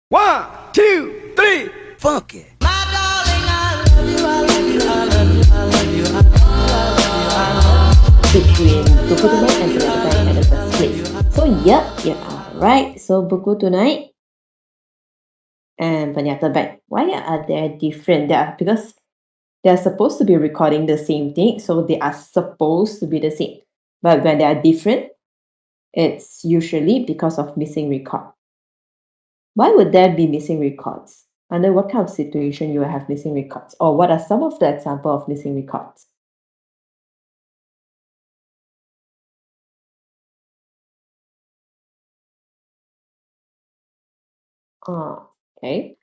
One, two, three, funk it. Between Buku Tonight and Penata Bank at the first place. So yep, you are right. So Buku Tonight and Penata Bank. Why are they different? Because they're supposed to be recording the same thing, so they are supposed to be the same. But when they are different, it's usually because of missing record. Why would there be missing records? Under what kind of situation you will have missing records? Or what are some of the example of missing records? Okay.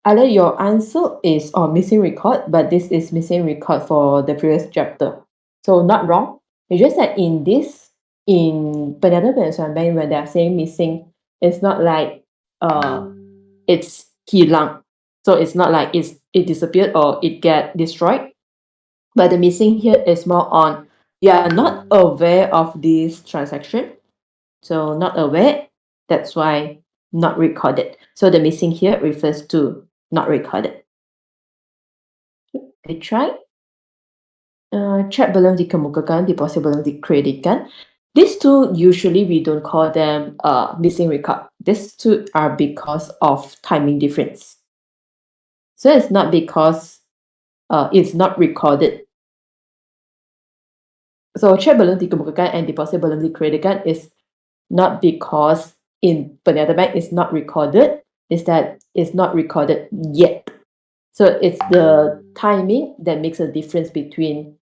Either your answer is missing record, but this is missing record for the previous chapter. So not wrong. It's just that in Penata Bank, when they are saying missing, it's not like it's hilang. So it's not like it disappeared or it get destroyed. But the missing here is more on you are not aware of this transaction. So not aware, that's why not recorded. So the missing here refers to not recorded. Okay, try. Chat belum dikemukakan, deposit belum dikreditkan. These two, usually we don't call them missing record. These two are because of timing difference. So it's not because it's not recorded. So chat belum dikemukakan and deposit belum dikreditkan is not because in Penata Bank it's not recorded, is that it's not recorded yet. So it's the timing that makes a difference between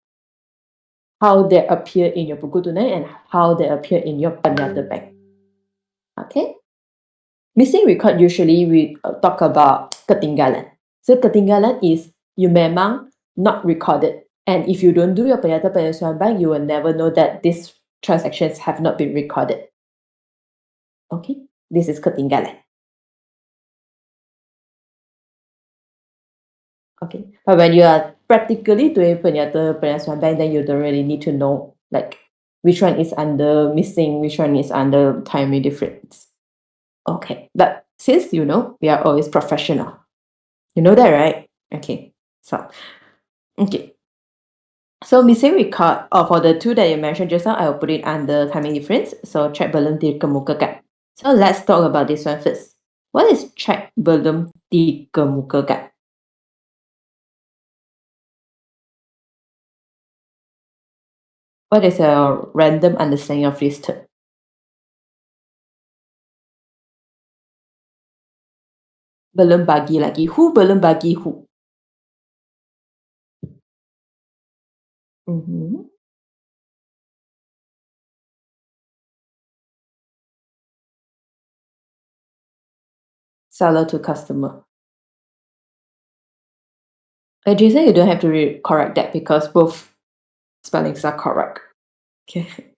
how they appear in your Buku Tunai and how they appear in your Penata Bank. Okay? Missing record, usually we talk about ketinggalan. So ketinggalan is you memang not recorded. And if you don't do your Penata Penyelesaian Bank, you will never know that these transactions have not been recorded. Okay? This is ketinggalan. Okay. But when you are practically doing Penata Penyelesaian Bank, then you don't really need to know like which one is under missing, which one is under timing difference. Okay. But since you know, we are always professional. You know that, right? Okay. Okay. So missing record for the two that you mentioned just now, I will put it under timing difference. So check belum dikemukakan. So let's talk about this one first. What is check belum dikemukakan? What is a random understanding of this term? Belum bagi lagi. Who belum bagi who? Mhm. Seller to customer. Jason, you don't have to correct that because both spellings are correct. Okay.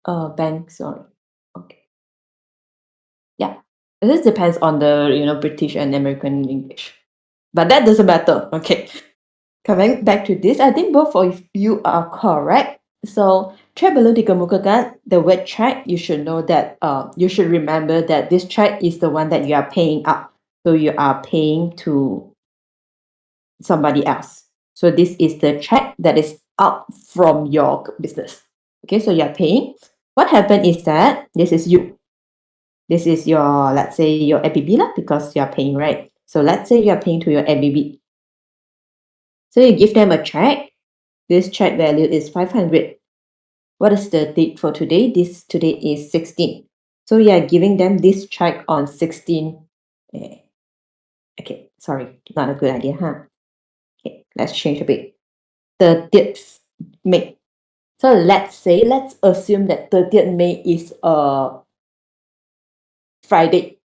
Bank, sorry. Okay. Yeah. This depends on the British and American English. But that doesn't matter. Okay. Coming back to this, I think both of you are correct. So track below dikemukakan, the word track, you should know that you should remember that this track is the one that you are paying up. So you are paying to somebody else. So this is the check that is out from your business. Okay, so you're paying. What happened is that this is you. This is your, let's say, your ABB lah, because you're paying, right? So let's say you're paying to your ABB. So you give them a check. This check value is 500. What is the date for today? Today is 16. So you are giving them this check on 16. Okay, sorry, not a good idea, huh? Okay, let's change a bit. 30th May. So let's assume that 30th May is a Friday.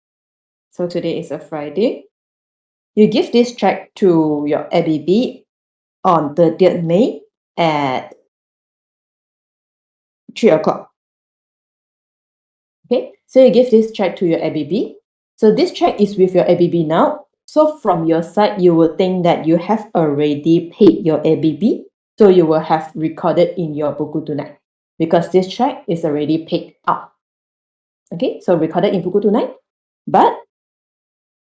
So today is a Friday. You give this check to your ABB on 30th May at 3 o'clock. Okay, so you give this check to your ABB. So this check is with your ABB now. So from your side, you will think that you have already paid your ABB. So you will have recorded in your Buku Tunai because this check is already paid out. Okay, so recorded in Buku Tunai. But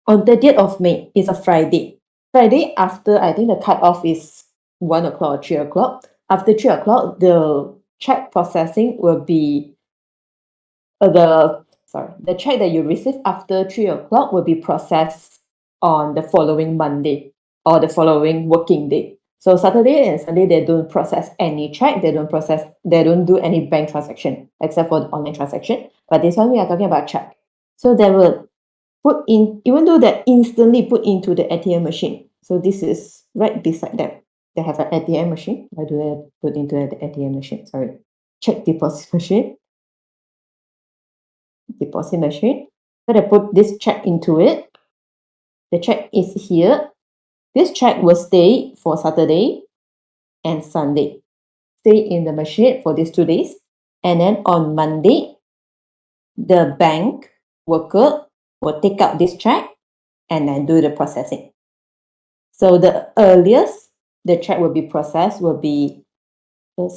On 30th of May is a Friday. Friday after, I think the cutoff is 1 o'clock or 3 o'clock. After 3 o'clock, the check processing will be the check that you receive after 3 o'clock will be processed on the following Monday or the following working day. So Saturday and Sunday, they don't process any check, they don't do any bank transaction except for the online transaction. But this one we are talking about check. So they will put in, even though they're instantly put into the ATM machine. So this is right beside them. They have an ATM machine. Why do they put into the ATM machine? Sorry. Check deposit machine. Deposit machine. So they put this check into it. The check is here. This check will stay for Saturday and Sunday. Stay in the machine for these 2 days. And then on Monday, the bank worker will take out this check and then do the processing. So the earliest the check will be processed will be the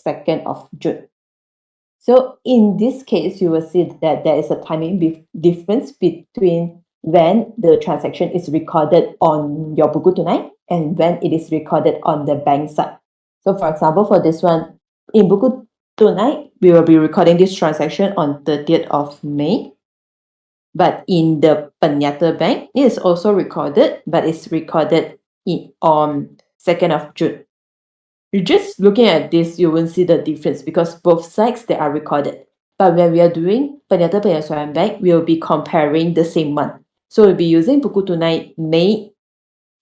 2nd of June. So in this case, you will see that there is a timing difference between when the transaction is recorded on your Buku Tunai and when it is recorded on the bank side. So for example, for this one, in Buku Tunai, we will be recording this transaction on 30th of May. But in the Penyata Bank, it is also recorded, but it's recorded on 2nd of June. You're just looking at this, you won't see the difference because both sides they are recorded. But when we are doing Penyata Penyesuaian Bank, we'll be comparing the same month. So we'll be using Buku Tunai May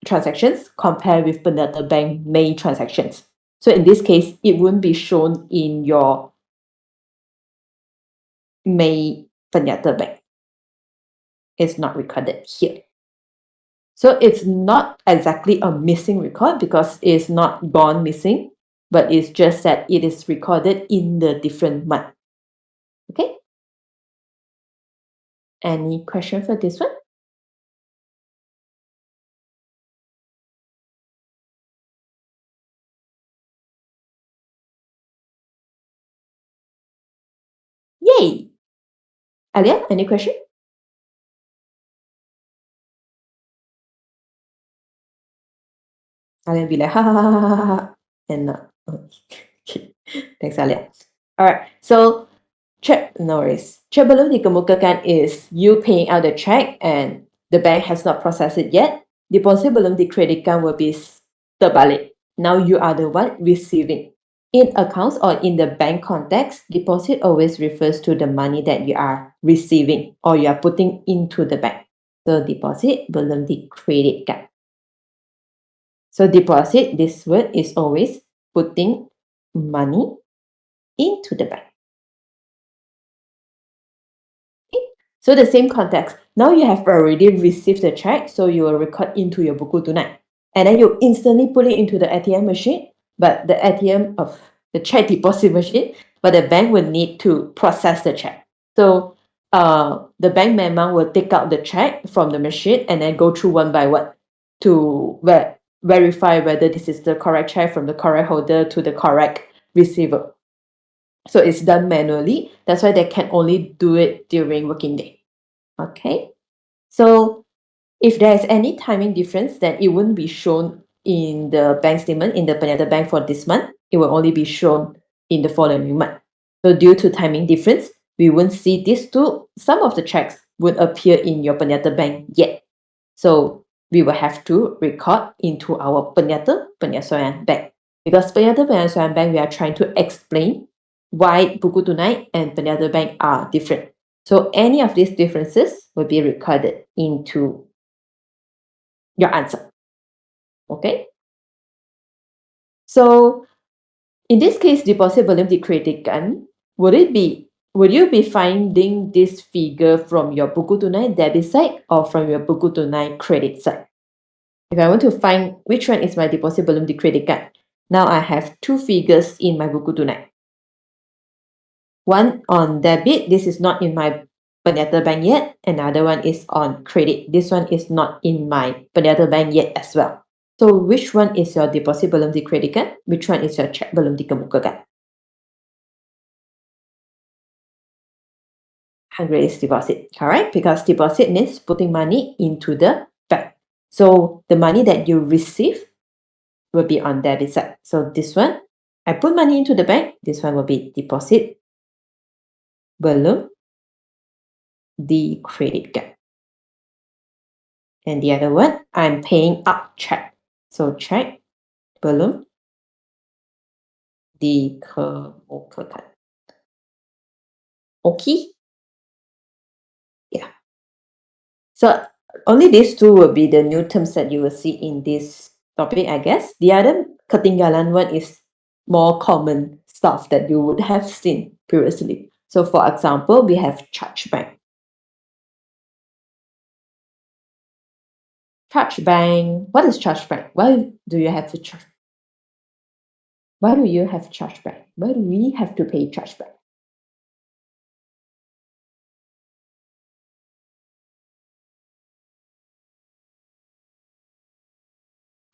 transactions compared with Penyata Bank May transactions. So in this case, it won't be shown in your May Penyata Bank. It's not recorded here. So it's not exactly a missing record because it's not gone missing, but it's just that it is recorded in the different month. Okay? Any question for this one? Yay! Alia, any question? Alia be like, ha ha ha ha ha ha, and okay. Thanks, Alia. Alright, so check, no worries. Check belum dikemukakan is you paying out the check and the bank has not processed it yet. Deposit belum dikreditkan will be terbalik. Now you are the one receiving. In accounts or in the bank context, deposit always refers to the money that you are receiving or you are putting into the bank. So deposit belum dikreditkan. So deposit, this word is always putting money into the bank. Okay. So the same context. Now you have already received the check, so you will record into your Buku Tunai. And then you instantly put it into the ATM machine, but the ATM of the check deposit machine, but the bank will need to process the check. So the bank memang will take out the check from the machine and then go through one by one to verify whether this is the correct check from the correct holder to the correct receiver. So it's done manually. That's why they can only do it during working day. Okay. So if there is any timing difference, then it wouldn't be shown in the bank statement in the Penyata Bank for this month. It will only be shown in the following month. So due to timing difference, we won't see these two. Some of the checks would appear in your Penyata Bank yet. So we will have to record into our Penyata Penyesuaian Bank. Because Penyata Penyesuaian Bank, we are trying to explain why Buku Tunai and Penyata Bank are different. So any of these differences will be recorded into your answer. Okay? So in this case, deposit belum dikreditkan, would you be finding this figure from your Buku Tunai debit side or from your Buku Tunai credit side? If I want to find which one is my deposit belum dikreditkan, now I have two figures in my Buku Tunai. One on debit, this is not in my Penyata Bank yet. Another one is on credit. This one is not in my Penyata Bank yet as well. So which one is your deposit belum dikreditkan? Which one is your check belum dikemukakan? 100 is deposit, correct? Because deposit means putting money into the bank. So the money that you receive will be on debit side. So this one, I put money into the bank. This one will be deposit, belum the credit card. And the other one, I'm paying up check. So check, belum the card. Okay. Yeah. So only these two will be the new terms that you will see in this topic, I guess. The other ketinggalan one is more common stuff that you would have seen previously. So for example, we have chargeback. Chargeback. What is chargeback? Why do you have to charge? Why do you have chargeback? Why do we have to pay chargeback?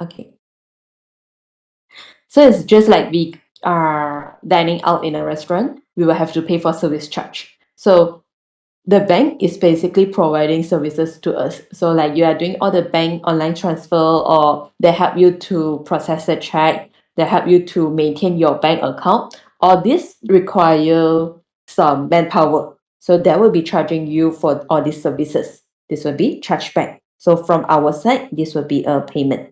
Okay. So it's just like we are dining out in a restaurant, we will have to pay for service charge. So the bank is basically providing services to us. So like you are doing all the bank online transfer, or they help you to process the check, they help you to maintain your bank account. All this require some manpower. So that will be charging you for all these services. This will be chargeback. So from our side, this will be a payment.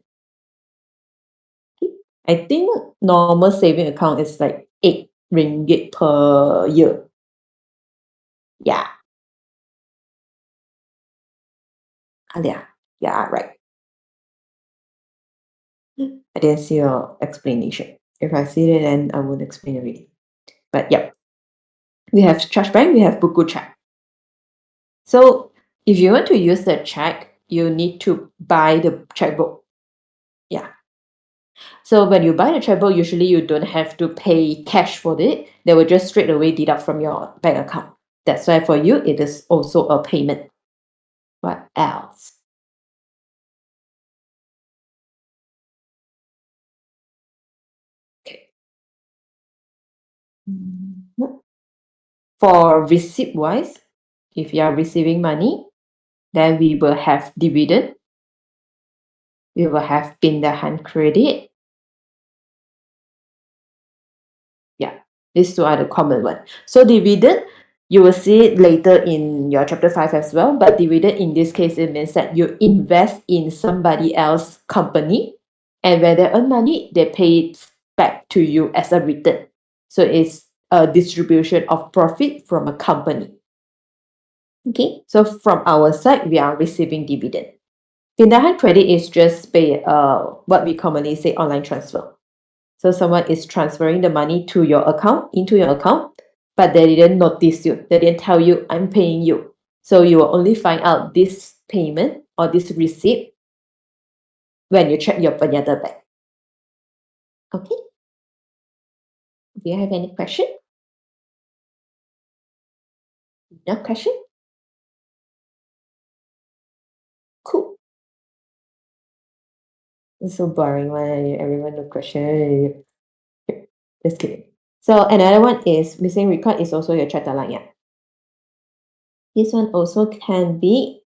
I think normal saving account is like 8 ringgit per year. Yeah. Yeah, right. I didn't see your explanation. If I see it, then I would explain already. But yeah, we have chargeback, we have buku check. So if you want to use the check, you need to buy the checkbook. Yeah. So when you buy the checkbook, usually you don't have to pay cash for it. They will just straight away deduct from your bank account. That's why for you, it is also a payment. What else? Okay. For receipt wise, if you are receiving money, then we will have dividend, we will have pindahan credit. Yeah, these two are the common one. So dividend, you will see it later in your chapter 5 as well. But dividend in this case, it means that you invest in somebody else's company, and when they earn money, they pay it back to you as a return. So it's a distribution of profit from a company. Okay, so from our side, we are receiving dividend. Pindahan credit is just pay what we commonly say online transfer. So someone is transferring the money to your account, into your account, but they didn't notice you. They didn't tell you, I'm paying you. So you will only find out this payment or this receipt when you check your Penyata bank. Okay. Do you have any question? No question? Cool. It's so boring when everyone no question. Just kidding. So another one is missing record is also your chatalayan. This one also can be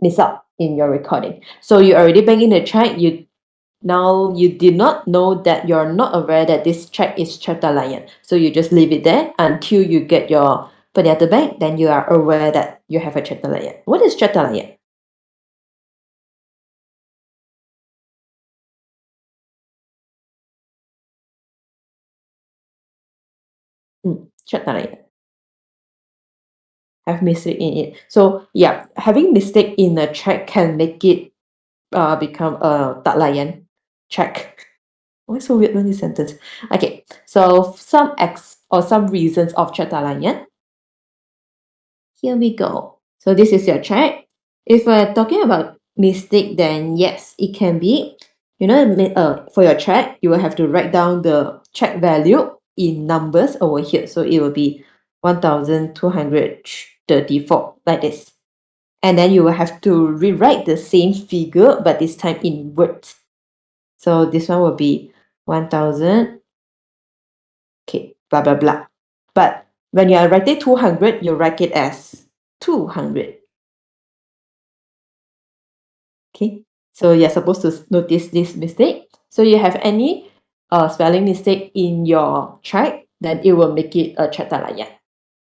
miss out in your recording. So you already bank in the check, you did not know that you're not aware that this check is chatalayan. So you just leave it there until you get your Penyata bank, then you are aware that you have a chatalayan. What is chatalayan? Chatalayan. Have mistake in it. So yeah, having mistake in a check can make it become a tak layan check. Why so weird in this sentence? Okay, so some some reasons of chat tak layan. Here we go. So this is your check. If we're talking about mistake, then yes, it can be. For your check, you will have to write down the check value in numbers over here. So it will be 1,234 like this. And then you will have to rewrite the same figure, but this time in words. So this one will be 1,000. Okay, blah, blah, blah. But when you are writing 200, you write it as 200. Okay, so you're supposed to notice this mistake. So you have any spelling mistake in your check, then it will make it a check tak layan.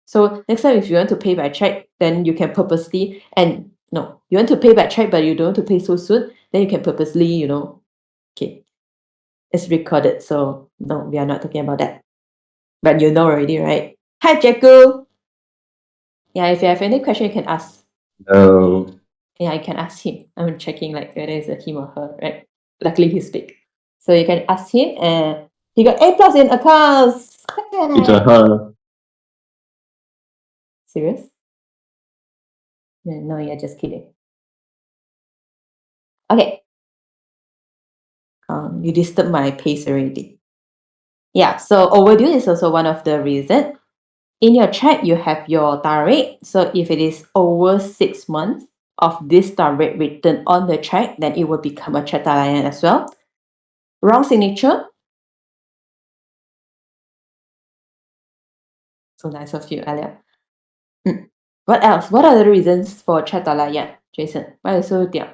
So next time if you want to pay by check, then you can purposely you want to pay by check but you don't want to pay so soon, then you can purposely, okay, it's recorded. So no, we are not talking about that. But you know already, right? Hi, Jacko. Yeah, if you have any question, you can ask. No. Yeah, you can ask him. I'm checking like whether it's a him or her, right? Luckily he speak. So you can ask him and he got A plus in accounts. It's a her. Serious? Yeah, no, you're just kidding. Okay. You disturbed my pace already. Yeah, so overdue is also one of the reason. In your check, you have your tarik. So if it is over 6 months of this tarik written on the check, then it will become a check tak layan as well. Wrong signature. So nice of you, Alia. What else? What are the reasons for check tak layan, Jason? Why are you so diam?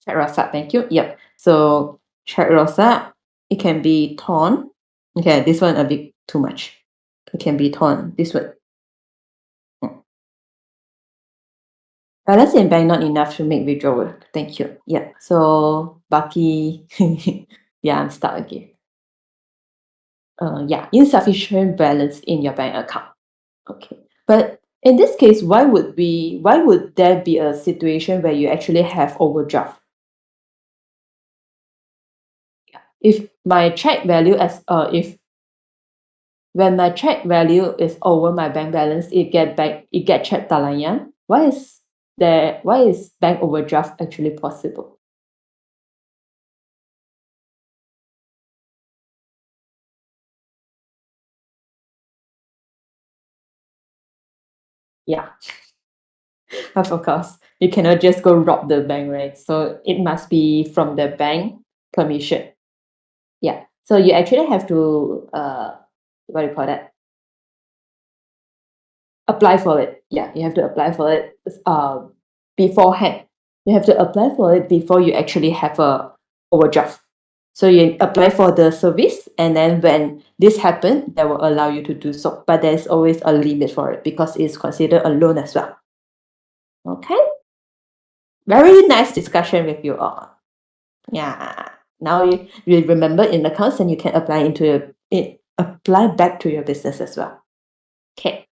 Check rosak, thank you. Yep. So check rosak, it can be torn. Okay, this one a bit too much. It can be torn. This one. Balance in bank not enough to make withdrawal. Thank you. Yeah. So Bucky, yeah, I'm stuck again. Yeah, insufficient balance in your bank account. Okay. But in this case, why would there be a situation where you actually have overdraft? If my check value if when my check value is over my bank balance, it get check tak layan. Why is bank overdraft actually possible? Yeah. Of course, you cannot just go rob the bank, right? So it must be from the bank permission. Yeah. So you actually have to what do you call that? Apply for it. Yeah, you have to apply for it beforehand. You have to apply for it before you actually have a overdraft. So you apply for the service, and then when this happens, they will allow you to do so. But there's always a limit for it because it's considered a loan as well. Okay. Very nice discussion with you all. Yeah. Now you remember in accounts and you can apply back to your business as well. Okay.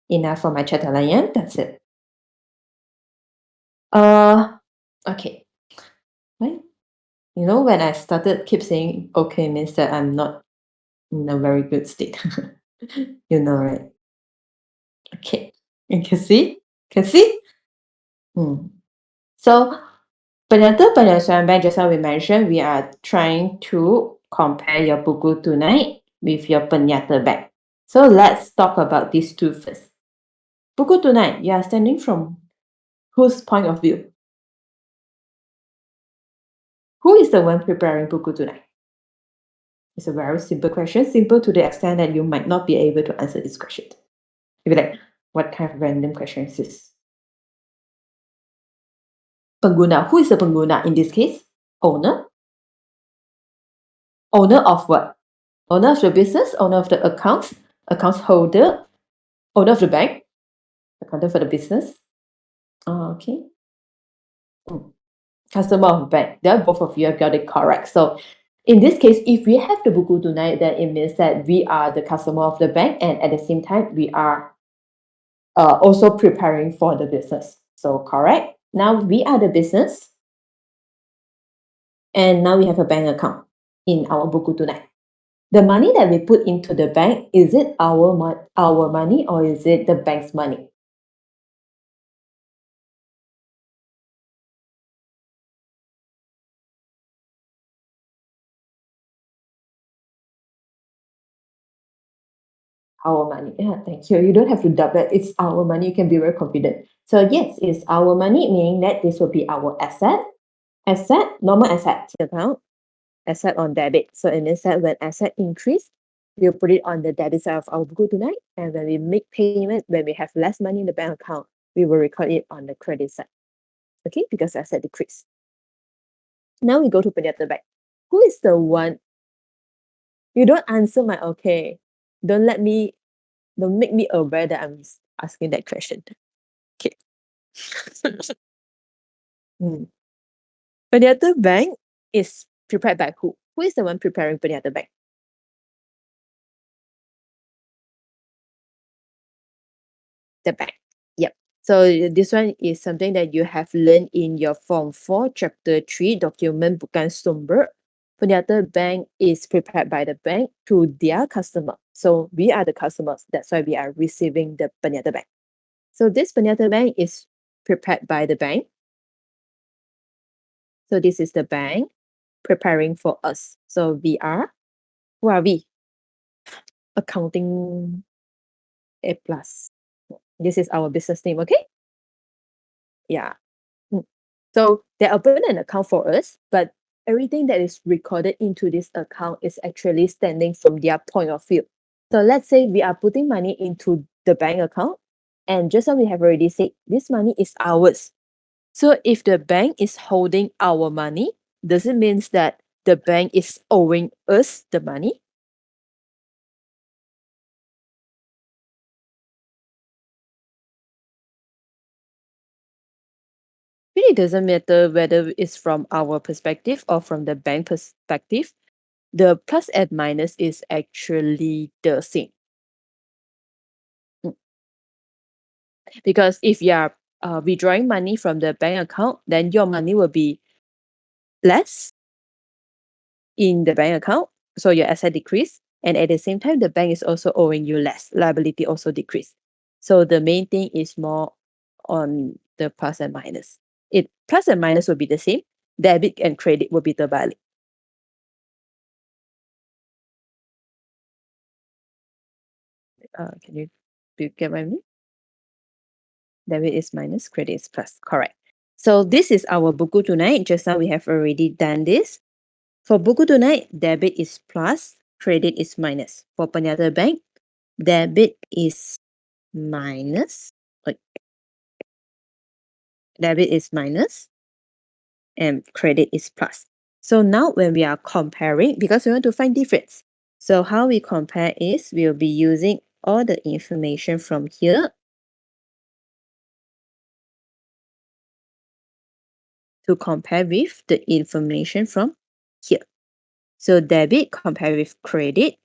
Enough for my chat layan. That's it. Okay. Right. When I started keep saying okay means that I'm not in a very good state. Right? Okay. You can see? Can see? So penyelesaian bank, just now we mentioned, we are trying to compare your buku tunai with your penyata bank. So let's talk about these two first. Buku tunai, you are standing from whose point of view? Who is the one preparing buku tunai? It's a very simple question, simple to the extent that you might not be able to answer this question. You'll be like, what kind of random question is this? Pengguna. Who is the pengguna in this case? Owner? Owner of what? Owner of the business? Owner of the accounts holder? Owner of the bank? Accountant for the business? Okay. Customer of bank. There, both of you have got it correct. So in this case, if we have the buku tunai, then it means that we are the customer of the bank, and at the same time, we are also preparing for the business. So correct. Now we are the business, and now we have a bank account in our buku tunai. The money that we put into the bank, is it our money or is it the bank's money? Our money. Yeah, thank you. You don't have to doubt that it's our money. You can be very confident. So yes, it's our money, meaning that this will be our asset. asset, normal asset account, asset on debit. So it means that when asset increase, we'll put it on the debit side of our buku tonight. And when we make payment, when we have less money in the bank account, we will record it on the credit side. Okay, because asset decrease. Now we go to Peniata Bank. Who is the one? You don't answer my okay. Don't make me aware that I'm asking that question. Okay. Hmm. Peniata Bank is prepared by who? Who is the one preparing Peniata Bank? The bank. Yep. So this one is something that you have learned in your Form 4, Chapter 3, Document Bukan Sumber. Peniata Bank is prepared by the bank to their customer. So we are the customers. That's why we are receiving the Peniata Bank. So this Peniata Bank is prepared by the bank. So this is the bank preparing for us. So we are, who are we? Accounting A plus. This is our business name, okay? Yeah. So they open an account for us, but everything that is recorded into this account is actually standing from their point of view. So let's say we are putting money into the bank account, and just as we have already said, this money is ours. So if the bank is holding our money, does it mean that the bank is owing us the money? Really doesn't matter whether it's from our perspective or from the bank perspective. The plus and minus is actually the same. Mm. Because if you are withdrawing money from the bank account, then your money will be less in the bank account. So your asset decrease. And at the same time, the bank is also owing you less. Liability also decrease. So the main thing is more on the plus and minus. It plus and minus will be the same. Debit and credit will be terbalik. Do you get what I mean? Debit is minus, credit is plus. Correct. So this is our buku tonight. Just now we have already done this. For buku tonight, debit is plus, credit is minus. For Peniata Bank, debit is minus. Wait, debit is minus and credit is plus. So now when we are comparing, because we want to find difference. So how we compare is we'll be using all the information from here to compare with the information from here. So debit compare with credit,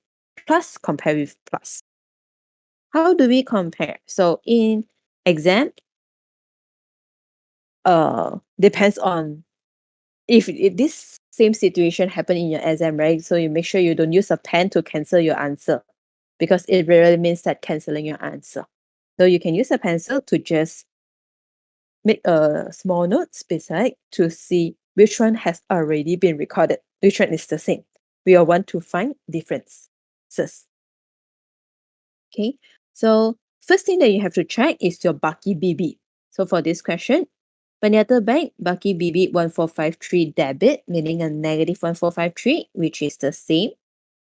plus compare with plus. How do we compare? So in exam, depends on if this same situation happen in your exam, right? So you make sure you don't use a pen to cancel your answer because it really means that canceling your answer. So you can use a pencil to just make a small notes beside to see which one has already been recorded, which one is the same. We all want to find differences. Okay, so first thing that you have to check is your Baki BB. So for this question, Peniata Bank Baki BB 1453 debit, meaning a negative 1453, which is the same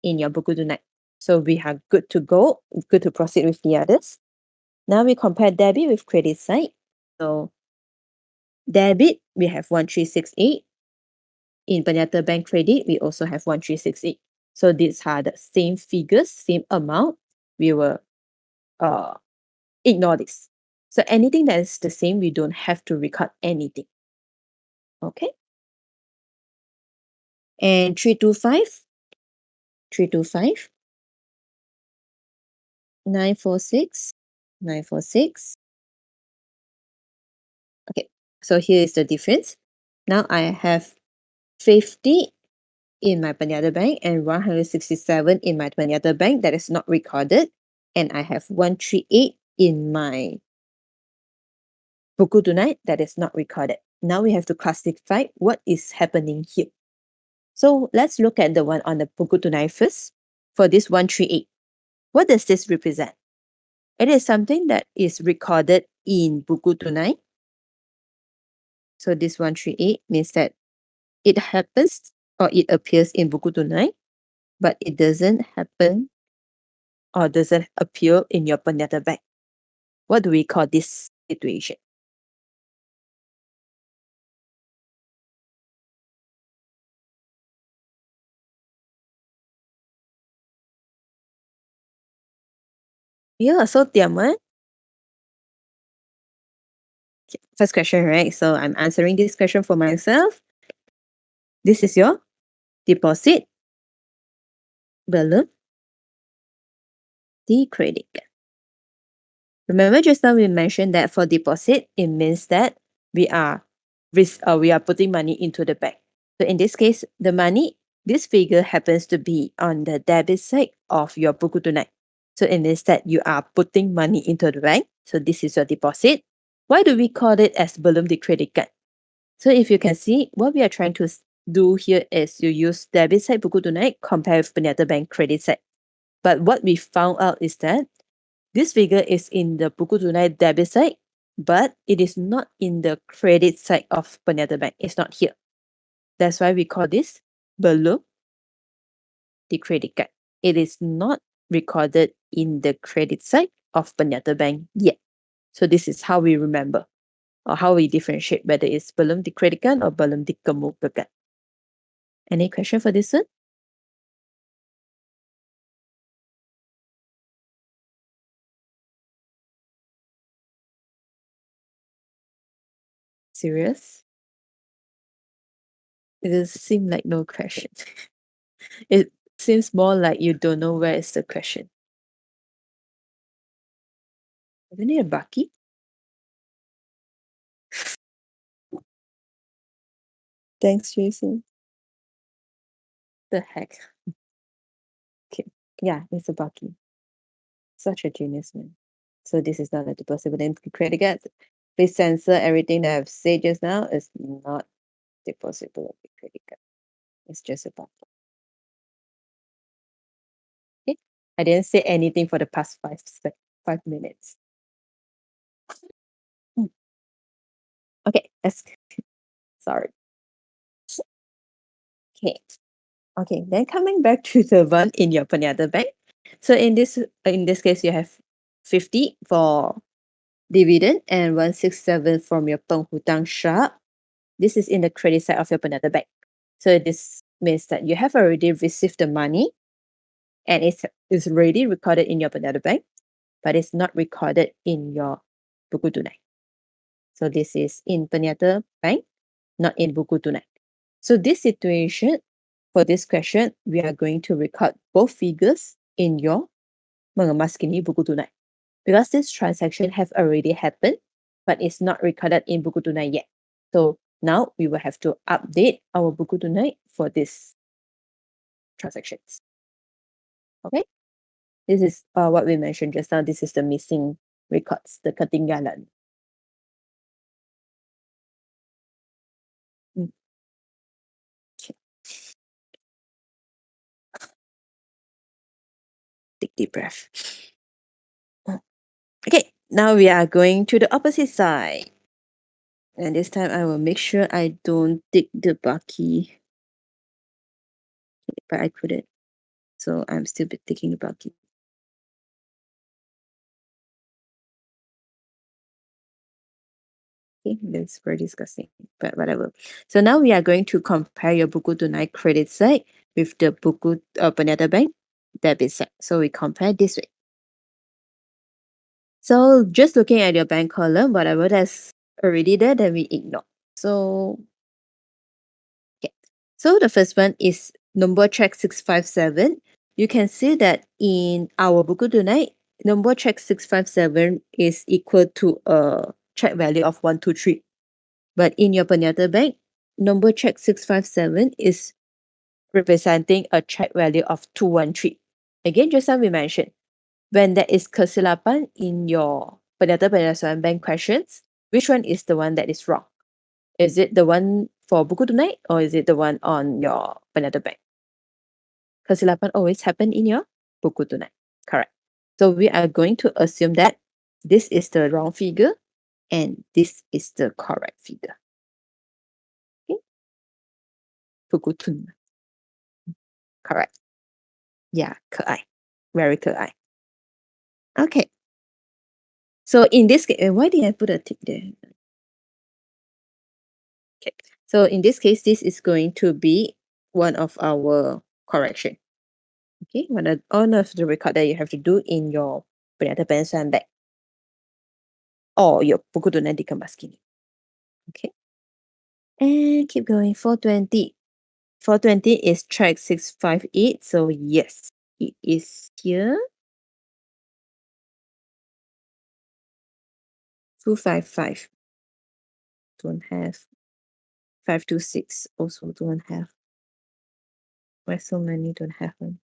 in your buku tonight. So we are good to go, good to proceed with the others. Now we compare debit with credit side. So debit, we have 1368. In Peniata Bank credit, we also have 1368. So these are the same figures, same amount. We will ignore this. So anything that is the same, we don't have to record anything. Okay. And 325, 325, 946, 946. Okay. So here is the difference. Now I have 50 in my Peniata Bank and 167 in my Peniata Bank that is not recorded. And I have 138 in my buku tonight that is not recorded. Now we have to classify what is happening here. So let's look at the one on the buku tonight first. For this 138, what does this represent? It is something that is recorded in buku tonight. So this 138 means that it happens or it appears in buku tunai, but it doesn't happen or doesn't appear in your Penyata Bank. What do we call this situation? Yeah, so Tiamat, first question, right? So I'm answering this question for myself. This is your deposit belum dikreditkan. Remember just now we mentioned that for deposit, it means that we are we are putting money into the bank. So in this case, the money, this figure happens to be on the debit side of your buku tunai. So it means that you are putting money into the bank. So this is your deposit. Why do we call it as belum dikreditkan? So if you can see, what we are trying to do here is you use debit side buku tunai compare with Penyata Bank credit side. But what we found out is that this figure is in the buku tunai debit side, but it is not in the credit side of Penyata Bank. It's not here. That's why we call this belum dikreditkan. It is not recorded in the credit side of Penyata Bank yet. So this is how we remember or how we differentiate whether it's belum dikreditkan or belum dikemukakan. Any question for this one? Serious? It does seem like no question. It seems more like you don't know where is the question. Isn't it a Baki? Thanks, Jason. The heck? Okay. Yeah, it's a Baki. Such a genius, man. So this is not a deposit but then credit card. Please censor everything that I've said just now. It's not depositable credit card. It's just a Baki. Okay. I didn't say anything for the past 5 minutes. Hmm. Okay, let's sorry. Okay. Okay, then coming back to the one in your Penyata Bank. So in this case, you have 50 for dividend and 167 from your penghutang sharp. This is in the credit side of your Penyata Bank. So this means that you have already received the money and it's already recorded in your Penyata Bank, but it's not recorded in your buku tunai. So this is in Penyata Bank, not in buku tunai. So this situation, for this question, we are going to record both figures in your mengemas kini buku tunai. Because this transaction have already happened, but it's not recorded in buku tunai yet. So now we will have to update our buku tunai for this transactions. Okay? This is what we mentioned just now. This is the missing records, the ketinggalan. Mm. Okay. Take deep breath. Okay, now we are going to the opposite side. And this time I will make sure I don't take the Baki. But I couldn't. So I'm still taking the Baki. Okay, that's very disgusting, but whatever. So now we are going to compare your buku tunai credit side with the buku Penyata Bank debit side. So we compare this way. So just looking at your bank column, whatever that's already there, then we ignore. So okay. So the first one is number check 657. You can see that in our buku tunai, number check 657 is equal to a check value of 123. But in your Penyata Bank, number check 657 is representing a check value of 213. Again, just as we mentioned, when there is kesilapan in your Penyata Penyelesaian Bank questions, which one is the one that is wrong? Is it the one for buku tunai or is it the one on your Penyata Bank? Kesilapan always happen in your buku tunai. Correct. So we are going to assume that this is the wrong figure and this is the correct figure. Okay. buku tunai. Correct. Yeah, 可爱. Very 可爱. Okay. So in this case, why did I put a tick there? Okay. So in this case, this is going to be one of our correction. Okay, one of the record that you have to do in your Penyataan Pengesuaian bag or your buku tunai dikemas kini. Okay. And keep going. 420. 420 is track 658. So yes, it is here. 255. Don't have. 526 also don't have. Why so many don't have one?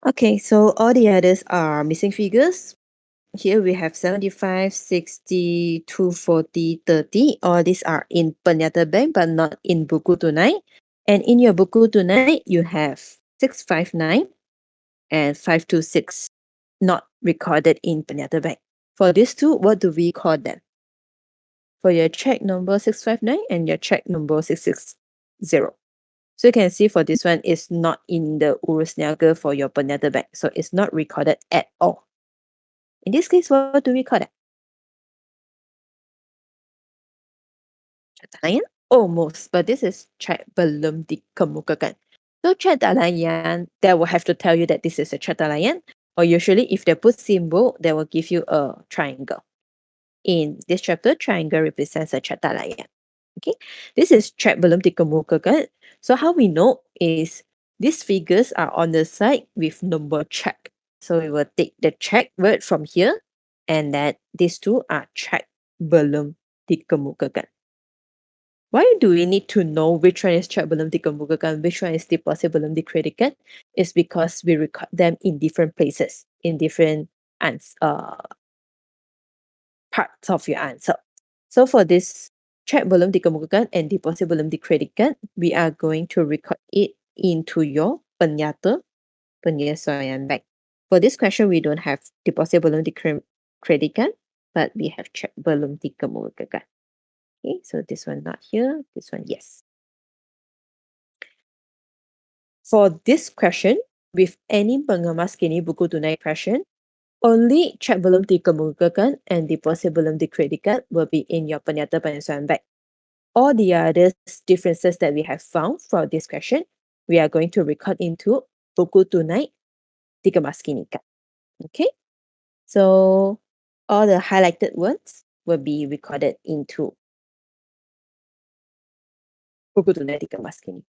Okay, so all the others are missing figures. Here we have 75, 60, 240, 30. All these are in Penyata Bank but not in Buku Tunai. And in your Buku Tunai, you have 659 and 526 not recorded in Penyata Bank. For these two, what do we call them? For your check number 659 and your check number 660. So you can see for this one, it's not in the urus niaga for your Penyata Bank. So it's not recorded at all. In this case, what do we call that? Chat dalayan? Almost, but this is chat belum dikemukakan. So chat dalayan, they will have to tell you that this is a chat dalayan, or usually if they put symbol, they will give you a triangle. In this chapter, triangle represents a chat dalayan. Okay, this is chat belum dikemukakan. So how we know is these figures are on the side with number check. So we will take the check word from here, and that these two are chat belum dikemukakan. Why do we need to know which one is check belum dikemukakan, which one is deposit belum dikreditkan? It's because we record them in different places, in different parts of your answer. So for this check belum dikemukakan and deposit belum dikreditkan, we are going to record it into your penyata penyesuaian bank. For this question, we don't have deposit belum dikreditkan, but we have check belum dikemukakan. Okay, so this one not here, this one yes. For this question, with any pengemas kini buku tunai question, only check belum dikemukakan and deposit belum dikreditkan will be in your penyata penyesuaian bank. All the other differences that we have found for this question, we are going to record into buku tunai dikemas kini. Okay, so all the highlighted ones will be recorded into buku tunai dikemas kini.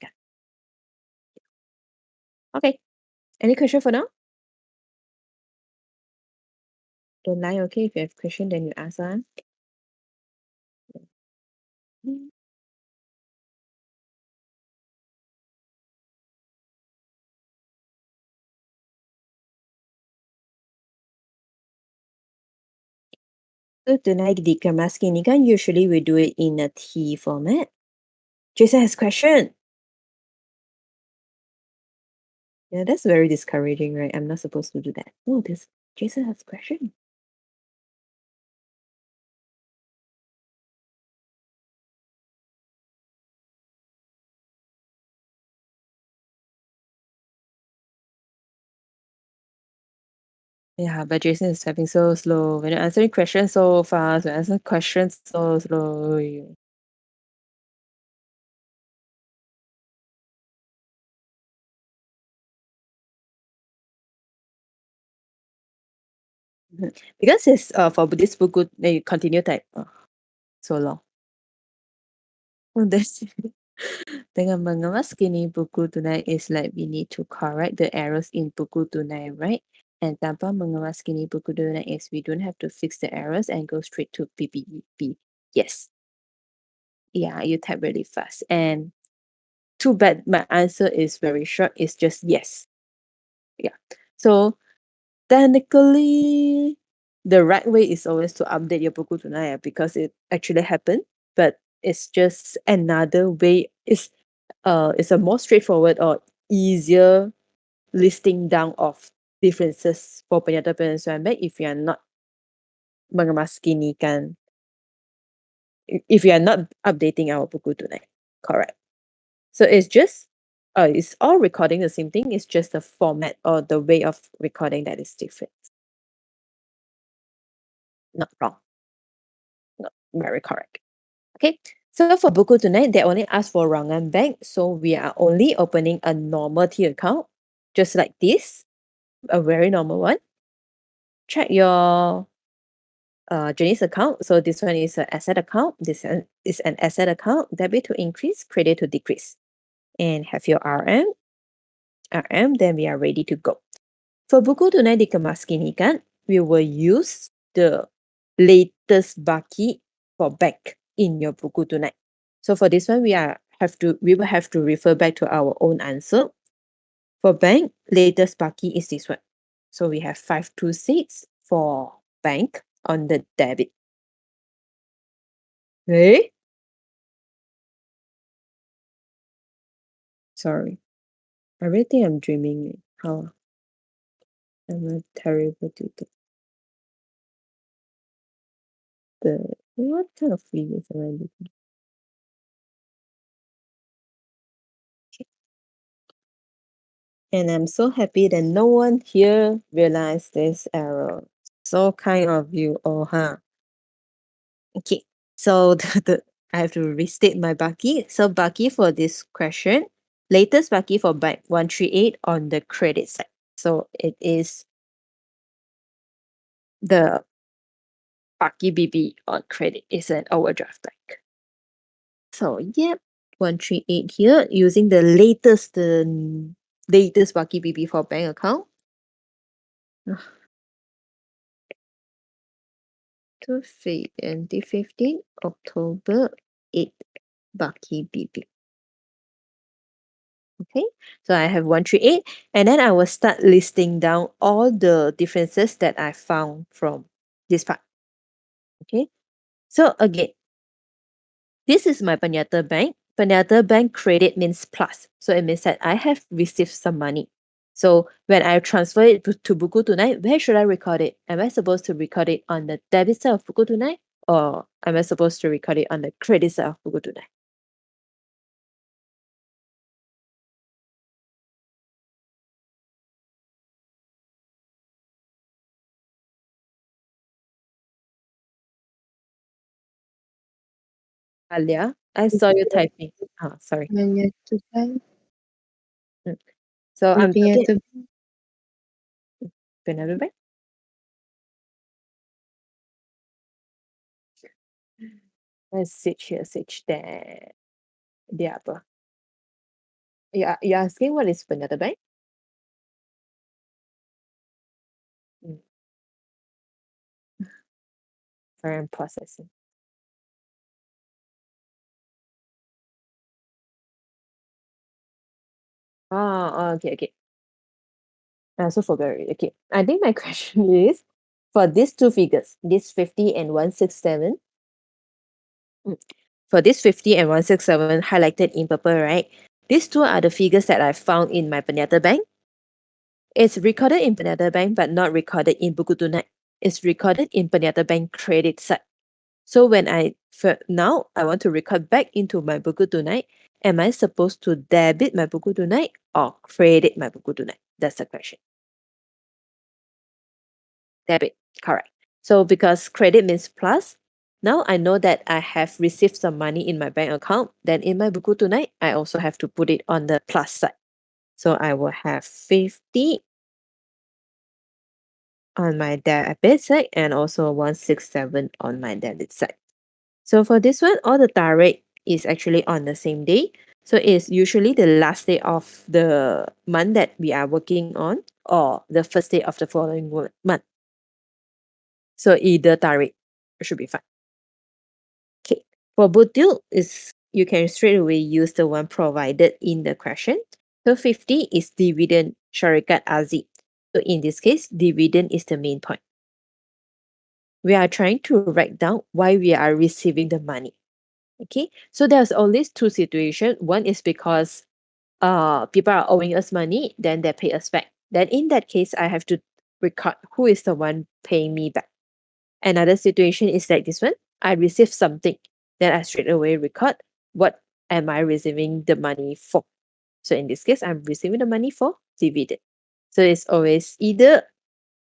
Okay, any question for now? Don't lie, okay? If you have question, then you ask. So tunai dikemas kini kan usually we do it in a T format. Jason has question. Yeah, that's very discouraging, right? I'm not supposed to do that. Oh, this Jason has question. Yeah, but Jason is typing so slow. When you're answering questions so fast, when answering questions so slow. Because it's for this book, then you continue type. Oh, so long. Oh, that's dengan mengemas kini buku tunai is like we need to correct the errors in buku tunai, right? And tanpa mengemas kini buku tunai is we don't have to fix the errors and go straight to PPP. Yes. Yeah, you type really fast. And too bad my answer is very short. It's just yes. Yeah. So technically, the right way is always to update your buku tunai because it actually happened. But it's just another way. It's a more straightforward or easier listing down of differences for penyata penyesuaian bank if you are not if you are not updating our buku tunai. Correct. So it's all recording the same thing. It's just the format or the way of recording that is different. Not wrong. Not very correct. Okay. So for Buku tonight, they only ask for Rangan Bank. So we are only opening a normal T account, just like this, a very normal one. Check your Janice's account. So this one is an asset account. This one is an asset account. Debit to increase, credit to decrease. And have your RM, then we are ready to go. For buku tunai dikemaskinkan, we will use the latest baki for bank in your buku tunai. So for this one, we will have to refer back to our own answer. For bank, latest baki is this one. So we have 526 for bank on the debit. Okay? Sorry. I really think I'm dreaming. How I'm a terrible tutor. What kind of videos am I looking? And I'm so happy that no one here realized this error. So kind of you, oh huh? Okay, so I have to restate my Baki. So Baki for this question, latest Baki for bank 138 on the credit side. So it is the Baki BB on credit is an overdraft bank. So yep, 138 here using the latest Baki BB for bank account. To 2015 October 8 Baki BB. Okay, so I have 138, and then I will start listing down all the differences that I found from this part. Okay, so again, this is my Penyata Bank. Penyata Bank credit means plus. So it means that I have received some money. So when I transfer it to Buku Tunai, where should I record it? Am I supposed to record it on the debit side of Buku Tunai? Or am I supposed to record it on the credit side of Buku Tunai? Alia, I saw you typing. Sorry. Menyatukan Mm. So I'm looking at talking. the Another bank. Let's switch here, switch there. Dia apa? You're asking what is another bank? Mm. Sorry, I'm processing. Okay, okay. I also forgot already. Okay. I think my question is for these two figures, this 50 and 167. For this 50 and 167 highlighted in purple, right? These two are the figures that I found in my Penyata Bank. It's recorded in Penyata Bank, but not recorded in Buku Tunai. It's recorded in Penyata Bank credit side. So when now I want to record back into my Buku Tunai, am I supposed to debit my Buku Tunai or credit my Buku Tunai? That's the question. Debit, correct. So because credit means plus, now I know that I have received some money in my bank account. Then in my Buku Tunai, I also have to put it on the plus side. So I will have 50 on my debit side and also 167 on my debit side. So for this one, all the direct is actually on the same day. So it's usually the last day of the month that we are working on or the first day of the following month. So either direct should be fine. Okay. For Butil is you can straight away use the one provided in the question. So 50 is dividend Syarikat Aziz. So in this case, dividend is the main point. We are trying to write down why we are receiving the money. Okay, so there's always two situations. One is because people are owing us money, then they pay us back. Then in that case, I have to record who is the one paying me back. Another situation is like this one. I receive something, then I straight away record what am I receiving the money for? So in this case, I'm receiving the money for dividend. So it's always either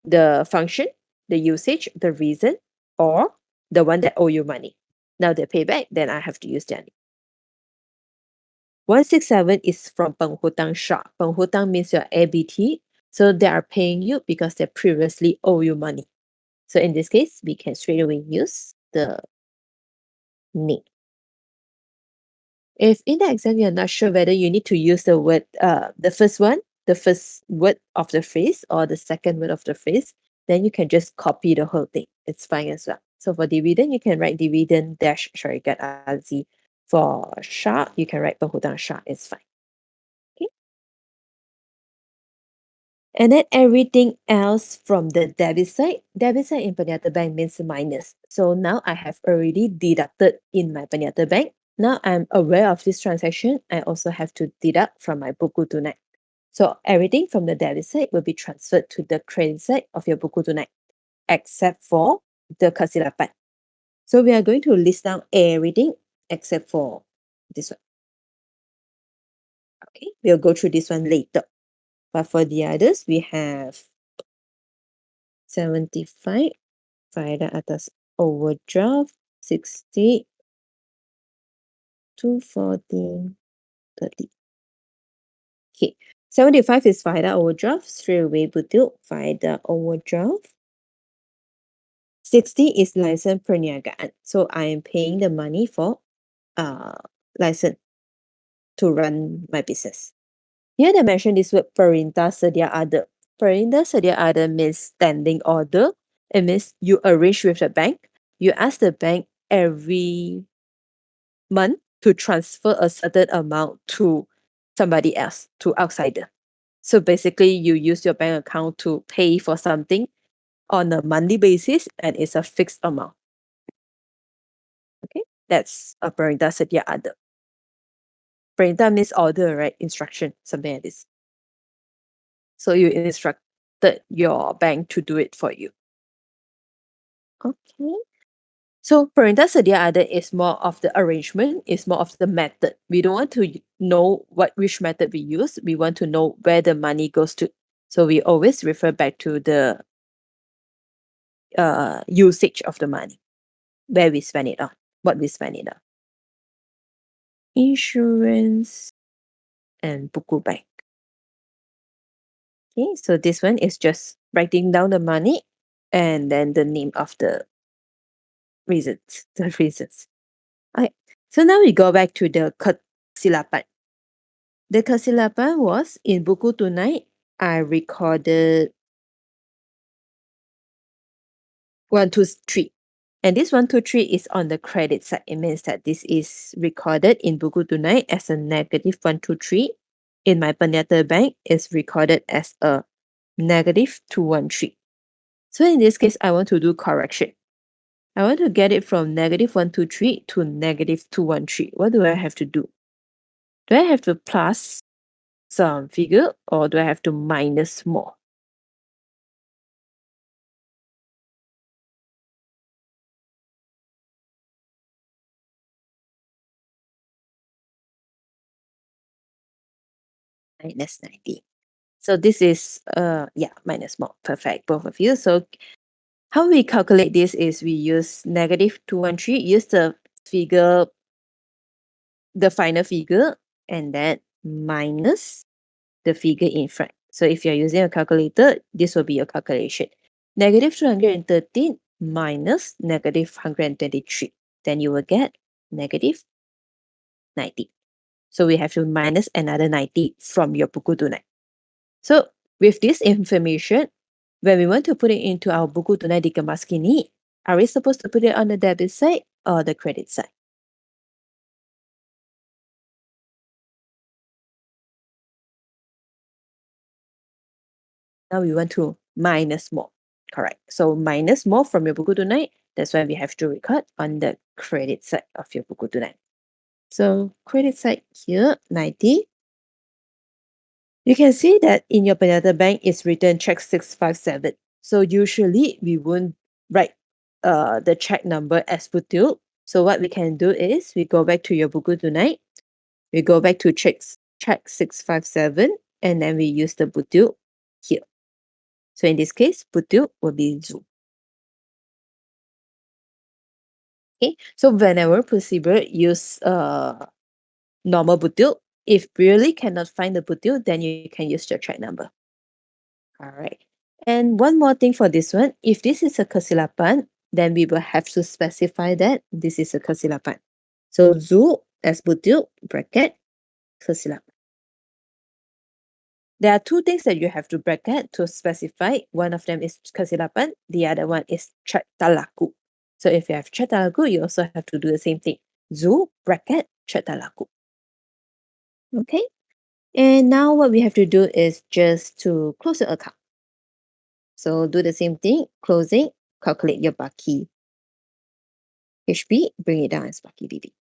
the function, the usage, the reason, or the one that owe you money. Now they pay back, then I have to use their name. 167 is from penghutang sha. Penghutang means your ABT. So they are paying you because they previously owe you money. So in this case, we can straight away use the name. If in the exam you're not sure whether you need to use the word, the first word of the phrase or the second word of the phrase, then you can just copy the whole thing. It's fine as well. So for dividend, you can write dividend dash syarikat Azi. For sha, you can write penghutang sha. It's fine. Okay. And then everything else from the debit side in Penyata Bank means minus. So now I have already deducted in my Penyata Bank. Now I'm aware of this transaction. I also have to deduct from my Buku Tunai. So everything from the debit side will be transferred to the credit side of your Buku Tunai, except for the kesilapan. So we are going to list down everything except for this one. Okay, we'll go through this one later. But for the others, we have 75 faedah atas overdraft, 60, 240, 30. Okay, 75 is faedah overdraft, straight away betul faedah overdraft. 60 is license perniagaan. So I am paying the money for license to run my business. Here they mention this word perintah sedia ada. Perintah sedia ada means standing order. It means you arrange with the bank. You ask the bank every month to transfer a certain amount to somebody else, to outsider. So basically, you use your bank account to pay for something on a monthly basis, and it's a fixed amount. Okay, that's a perintah sedia ada. Perintah means order, right? Instruction, something like this. So you instructed your bank to do it for you. Okay. So perintah sedia ada is more of the arrangement, is more of the method. We don't want to know which method we use. We want to know where the money goes to. So we always refer back to the usage of the money, where we spend it on, what we spend it on. Insurance and buku bank. Okay, so this one is just writing down the money and then the name of the reasons. Okay, so now we go back to the kesilapan. The kesilapan was in buku tunai. I recorded 1, 2, 3. And this 1, 2, 3 is on the credit side. It means that this is recorded in buku tunai as a negative 1, 2, 3. In my Penyata Bank, it's recorded as a negative 213. So in this case, I want to do correction. I want to get it from negative 123 to negative 213. What do I have to do? Do I have to plus some figure or do I have to minus more? Minus 90. So this is minus more. Perfect, both of you. So how we calculate this is we use negative 213, use the figure, the final figure, and then minus the figure in front. So if you're using a calculator, this will be your calculation. Negative 213 minus negative 123. Then you will get negative 90. So we have to minus another 90 from your buku tunai. So with this information, when we want to put it into our buku tunai dikemas kini, are we supposed to put it on the debit side or the credit side? Now we want to minus more. Correct. So minus more from your buku tunai. That's why we have to record on the credit side of your buku tunai. So credit side here, 90. You can see that in your Penyata Bank it's written check 657. So usually we won't write the check number as betul. So what we can do is we go back to your buku tunai. We go back to check 657 and then we use the butil here. So in this case, butil will be Zoo. Okay, so whenever possible, use normal butil. If really cannot find the butil, then you can use the track number. All right. And one more thing for this one, if this is a kesilapan, then we will have to specify that this is a kesilapan. So Zoo as butil bracket kesilapan. There are two things that you have to bracket to specify. One of them is kesilapan, the other one is track talaku. So if you have track talaku, you also have to do the same thing. Zoo bracket track talaku. Okay. And now what we have to do is just to close your account. So do the same thing, closing, calculate your Baki HB, bring it down as Baki BB.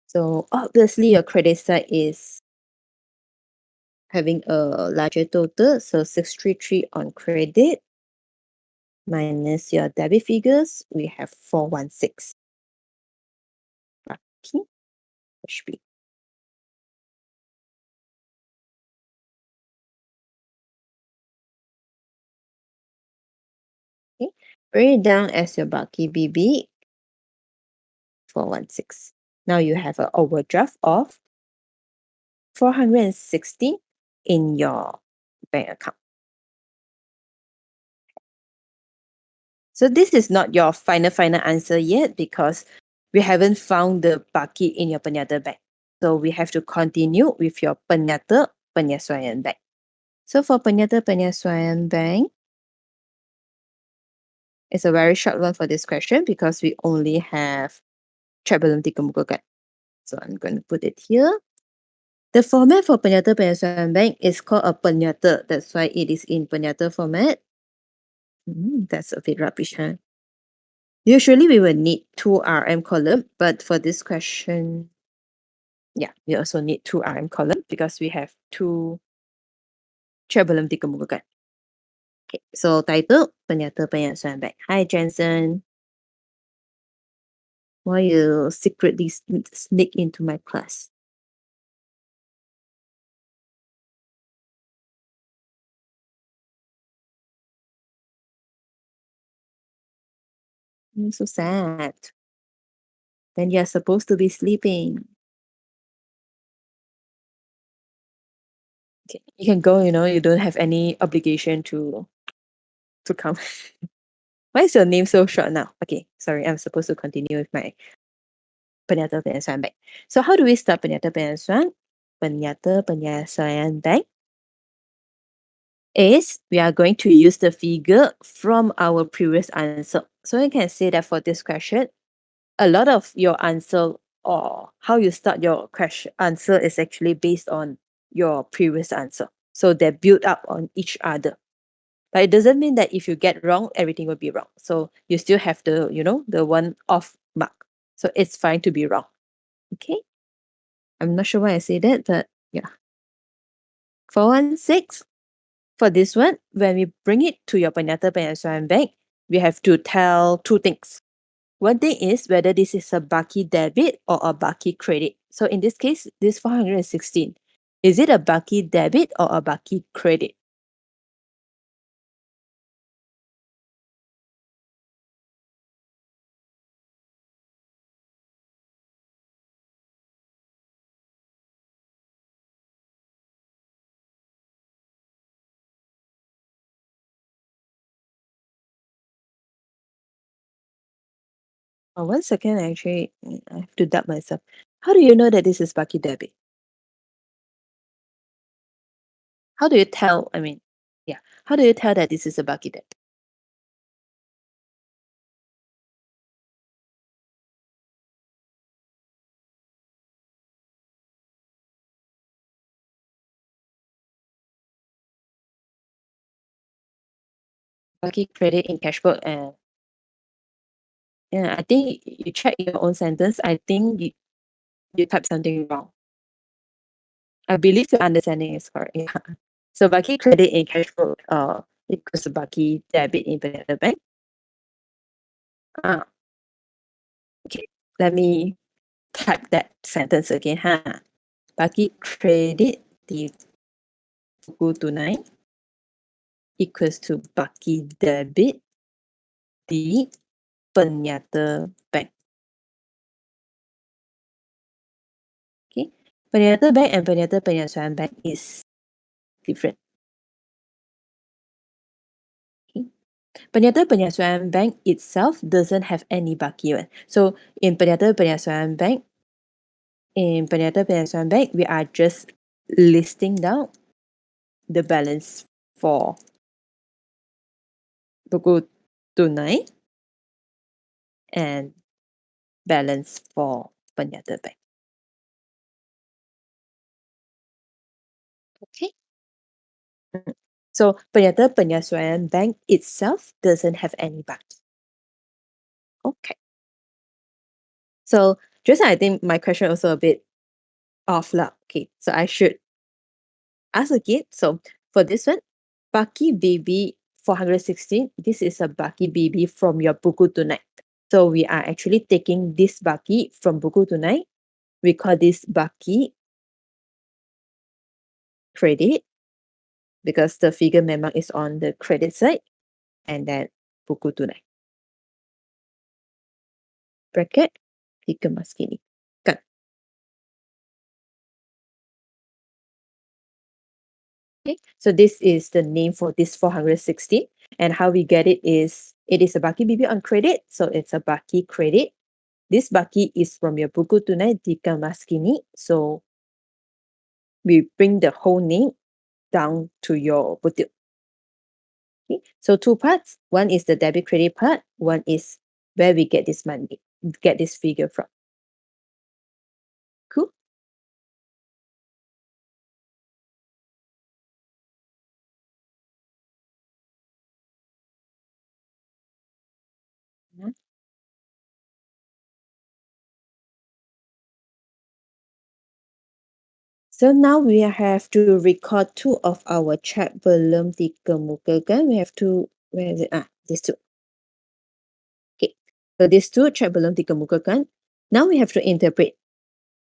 So obviously your credit side is having a larger total, so 633 on credit minus your debit figures, we have 416. Baki HB. Okay, bring it down as your Baki BB 416. Now you have an overdraft of 416 in your bank account. So this is not your final answer yet because we haven't found the Baki in your Penyata bank. So we have to continue with your Penyata Penyesuaian bank. So for Penyata Penyesuaian bank, it's a very short one for this question because we only have track belum dikemukakan. So I'm going to put it here. The format for Penyata Penyesuaian bank is called a Penyata. That's why it is in Penyata format. That's a bit rubbish, huh? Usually we will need 2 RM column, but for this question, yeah, we also need 2 RM column because we have 2 track belum dikemukakan. Okay, so title, Penyata Penyesuaian bank. Hi, Jensen. Why you secretly sneak into my class? I'm so sad. Then you're supposed to be sleeping. Okay, you can go, you don't have any obligation to come. Why is your name so short now? Okay, sorry, I'm supposed to continue with my Penyata Penyesuaian bank. So how do we start Penyata Penyesuaian? Penyata Penyesuaian bank is we are going to use the figure from our previous answer. So you can say that for this question, a lot of your answer or how you start your question answer is actually based on your previous answer. So they build up on each other. But it doesn't mean that if you get wrong, everything will be wrong. So you still have the, the one off mark. So it's fine to be wrong. Okay. I'm not sure why I say that, but yeah. 416. For this one, when we bring it to your Penyata Penyesuaian bank, we have to tell 2 things. One thing is whether this is a Baki debit or a Baki credit. So in this case, this 416, is it a Baki debit or a Baki credit? Oh, 1 second, actually, I have to doubt myself. How do you know that this is Baki debit? How do you tell? I mean, yeah, how do you tell that this is a Baki debit? Baki credit in cashbook and yeah, I think you check your own sentence. I think you typed something wrong. I believe your understanding is correct. Yeah. So Baki credit in cashbook equals to Baki debit in Penyata Bank. Okay, let me type that sentence again. Baki credit di buku tunai equals to Baki debit di Penyata Bank. Okay, Penyata Bank and Penyata Penyelesaian Bank is different. Okay. Penyata Penyelesaian Bank itself doesn't have any Baki one. So in Penyata Penyelesaian Bank, we are just listing down the balance for buku tunai and balance for Penyata Bank. Okay. So Penyata Penyelesaian Bank itself doesn't have any Baki. Okay. So just I think my question also a bit off lah. Okay, so I should ask again. So for this one, Baki BB 416, this is a Baki BB from your buku tunai. So we are actually taking this Baki from buku tunai. We call this Baki credit because the figure memang is on the credit side, and then buku tunai. Bracket dikemaskinikan. Okay, so this is the name for this 416, and how we get it is a Baki BB on credit, so it's a Baki credit. This Baki is from your buku tunai dikemaskini, so we bring the whole name down to your butil. Okay, so two parts. One is the debit credit part. One is where we get this money, get this figure from. Cool. Mhm. So now we have to record two of our chat belum dikemukakan. We have to, where is it? These two. Okay, so these two chat belum dikemukakan. Now we have to interpret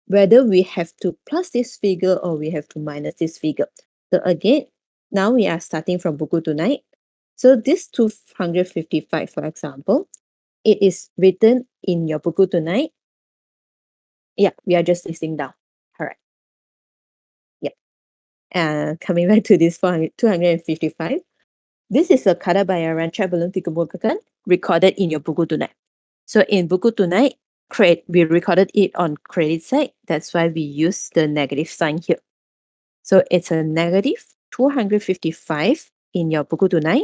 whether we have to plus this figure or we have to minus this figure. So again, now we are starting from buku tunai. So this 255, for example, it is written in your buku tunai. Yeah, we are just listing down. Correct. Yeah. And coming back to this 255, this is a kata bayaran chat belum dikemukakan recorded in your buku tunai. So in buku tunai, we recorded it on credit side. That's why we use the negative sign here. So it's a negative 255 in your buku tunai.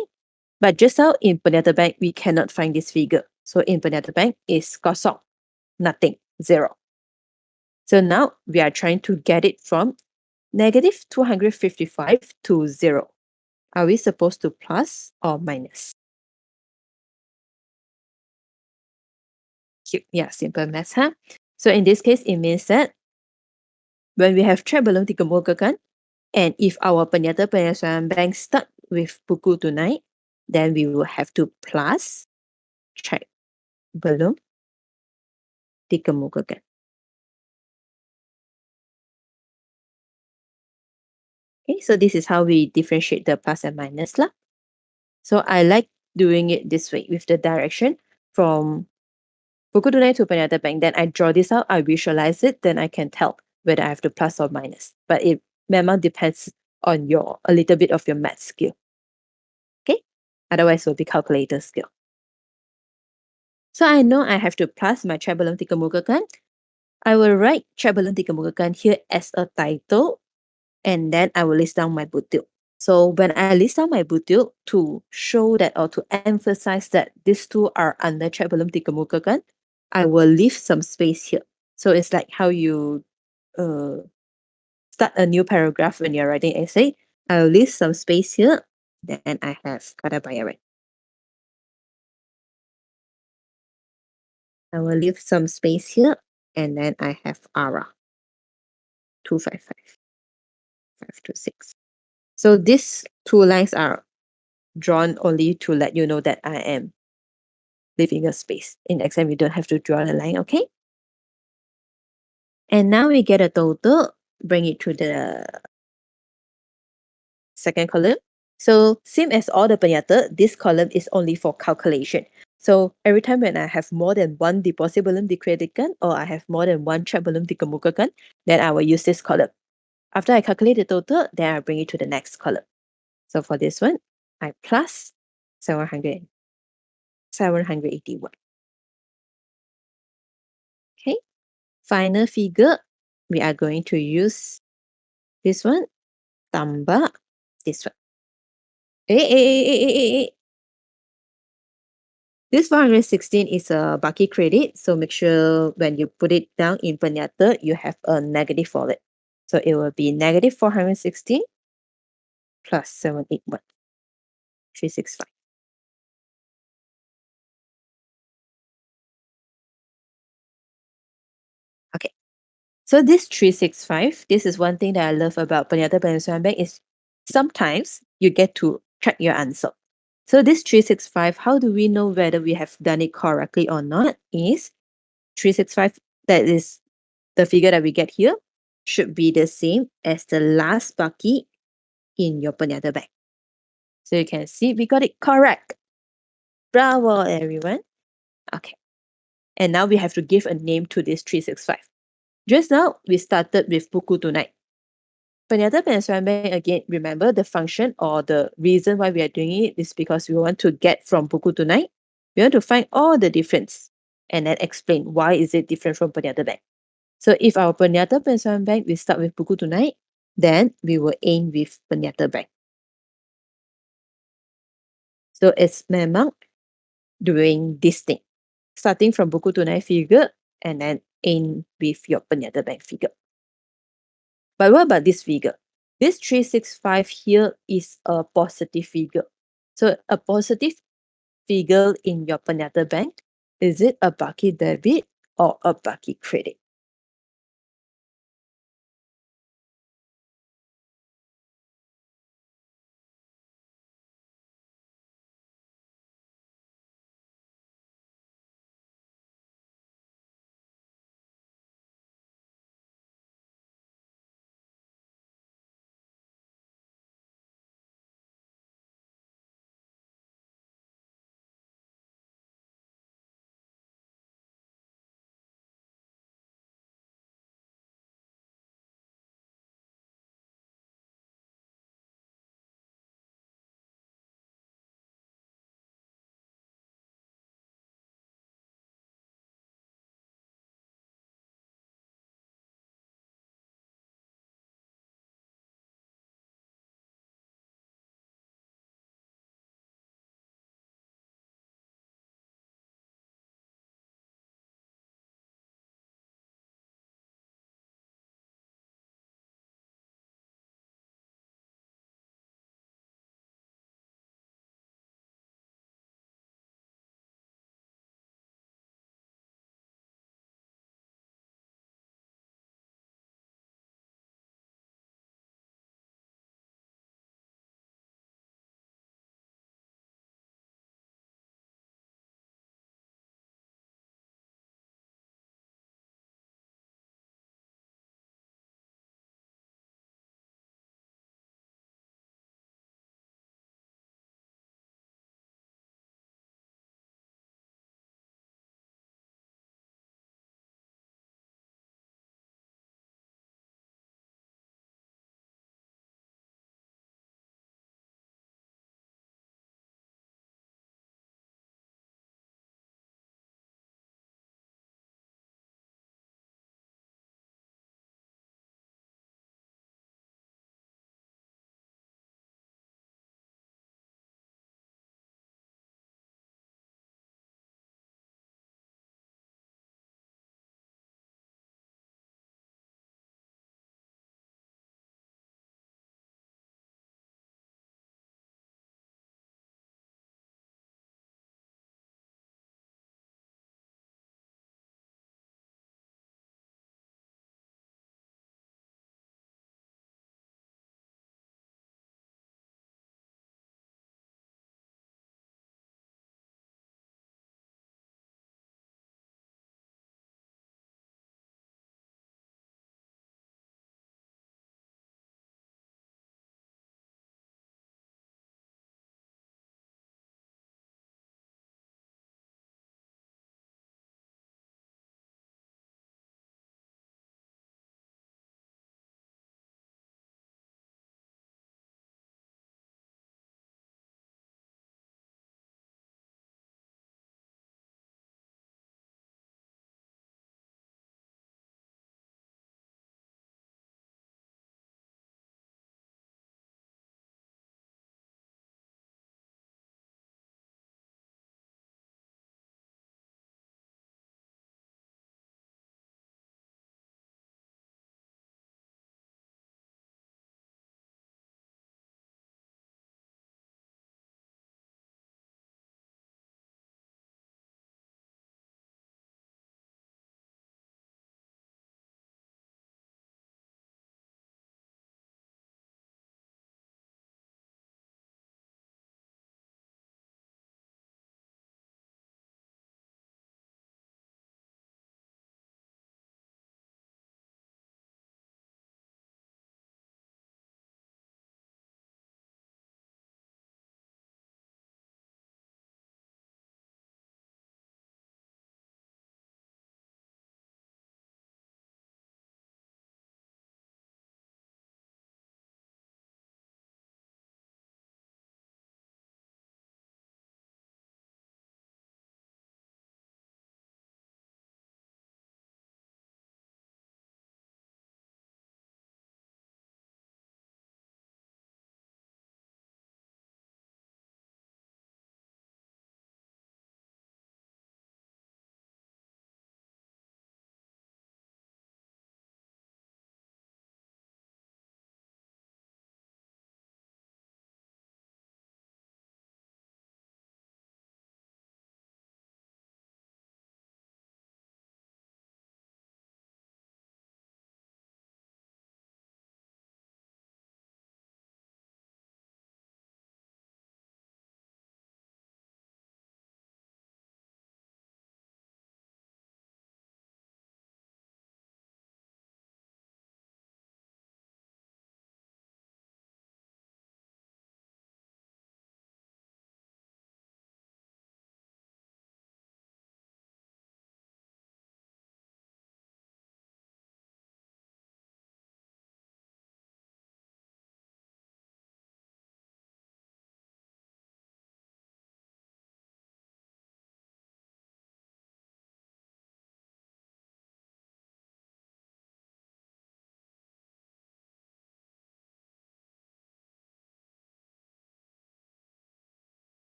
But just now in Penyata Bank, we cannot find this figure. So in Penyata Bank, it's kosong, nothing, zero. So now we are trying to get it from negative 255 to 0. Are we supposed to plus or minus? Cute. Yeah, simple maths, huh? So in this case, it means that when we have chat belum dikemukakan, and if our Penyata Penyelesaian Bank start with buku tunai, then we will have to plus chat belum dikemukakan. Okay, so this is how we differentiate the plus and minus lah. So I like doing it this way with the direction from buku tunai to Penyata Bank. Then I draw this out, I visualize it, then I can tell whether I have to plus or minus. But it memang depends on a little bit of your math skill. Okay, otherwise it will be calculator skill. So I know I have to plus my chat belum dikemukakan. I will write chat belum dikemukakan here as a title, and then I will list down my butil. So when I list down my butil to show that or to emphasize that these two are under chat belum dikemukakan, I will leave some space here. So it's like how you start a new paragraph when you're writing essay. I'll leave some space here, then I have kata bayaran. I will leave some space here, and then I have ARA 255 526. So these two lines are drawn only to let you know that I am leaving a space. In exam, you don't have to draw a line, okay? And now we get a total, bring it to the second column. So same as all the penyata, this column is only for calculation. So every time when I have more than one deposit belum dikreditkan or I have more than one check belum dikemukakan, then I will use this column. After I calculate the total, then I bring it to the next column. So for this one, I plus 781. Okay. Final figure, we are going to use this one, tambah this one. This 416 is a Baki credit, so make sure when you put it down in penyata, you have a negative for it. So it will be negative 416 plus 781, 365. Okay. So this 365, this is one thing that I love about Penyata Penyusuan Bank is sometimes you get to track your answer. So this 365, how do we know whether we have done it correctly or not? Is 365, that is the figure that we get here, should be the same as the last Baki in your Penyata Bank. So you can see we got it correct. Bravo, everyone. Okay. And now we have to give a name to this 365. Just now, we started with Buku Tunai. Penyata Penyusuan Bank, again, remember the function or the reason why we are doing it is because we want to get from Buku Tunai, we want to find all the difference and then explain why is it different from Penyata Bank. So if our Penyata Penyusuan Bank, we start with Buku Tunai, then we will aim with Penyata Bank. So it's memang doing this thing, starting from Buku Tunai figure and then aim with your Penyata Bank figure. But what about this figure? This 365 here is a positive figure. So a positive figure in your Penyata Bank, is it a Baki debit or a Baki credit?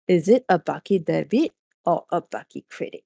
Is it a bucket debit or a bucket credit?